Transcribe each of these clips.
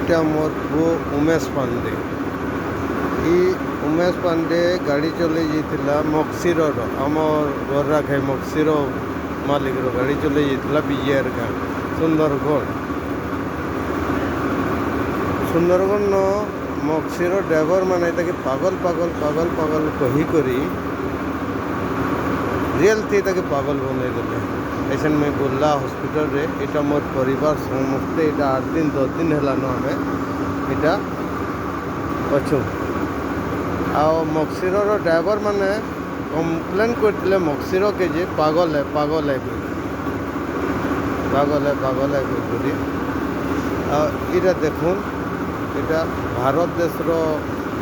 इटा मोर पु उमेश पांडे उमेश पांडे गाड़ी चले जाइला मक्सीर आमर गर्रा खाई मक्सीर मालिक गाड़ी चले जाइला विजयर गाँ सुंदरगढ़ न मक्सीर ड्राइवर माने ताकि पागल पागल पागल पागल कहीकरी रियल थी ताकि पागल बनईदेले। ऐसा मैं बोला हॉस्पिटल रे इटा मोर परिवार समस्ते इटा 8 दिन 10 दिन है आम इटा अच्छु आ मक्सीर ड्राइवर माने कंप्लेन करते मक्सीर के जे पागल है पागल है पागल है पागल है करी इटा देखुन इटा भारत देश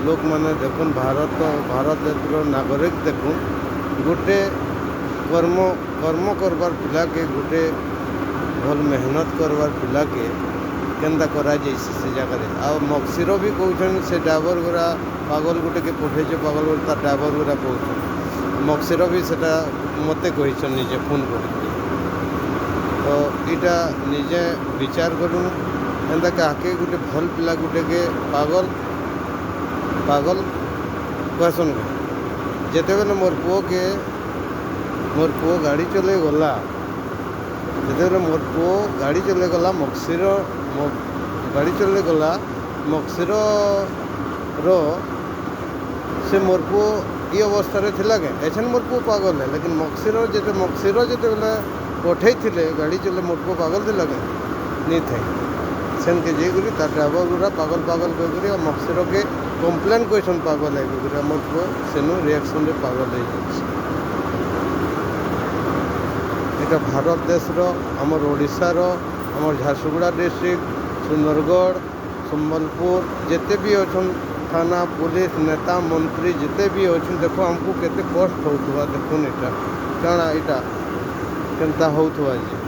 लोक माने देखुन भारत देश नागरिक देखुन गोटे कर्म करवार पिला के गोटे भल मेहनत करवार पिला के केन्दा करा जाइए से जगह आ मक्सीर भी कहते से ड्राइवर गुरा पागल गोटे के पठे पागल गोटे ड्राइवर गुरा कहते मक्सीर भी सेटा मते कही निजे फोन कर तो इटा निजे विचार करूँ एंता काके गोटे भल पिला गोटे के पागल पागल कहसन जिते बेले मोर पुओ गाड़ी चले गला जिते मोर पुओ गाड़ी चले गला मक्सीर गाड़ी चले गला मक्सीर से मोर पुओ ये अवस्था रे थिला के ऐसा मोर पुओ पागल है लेकिन मक्सीर जिते बेले पठे थे गाड़ी चले मोर पुओ पागल थिला के नहीं थे सेन के जेकरी तार ड्राइवर गुरा पागल पागल कहीकरी मक्सीर के कंप्लेन क्वेश्चन पागल है कहीकरी मोर पुओ सेनु रिएक्शन रे पागल है इटा भारत देश आमर ओडिशार आमर झारसुगुड़ा डिस्ट्रिक्ट सुंदरगढ़ संबलपुर जिते भी अच्छा थाना पुलिस नेता मंत्री जिते भी अच्छा देखो हमको केते कष्ट होता देखुन इटा काଣା इटा केनता होता जे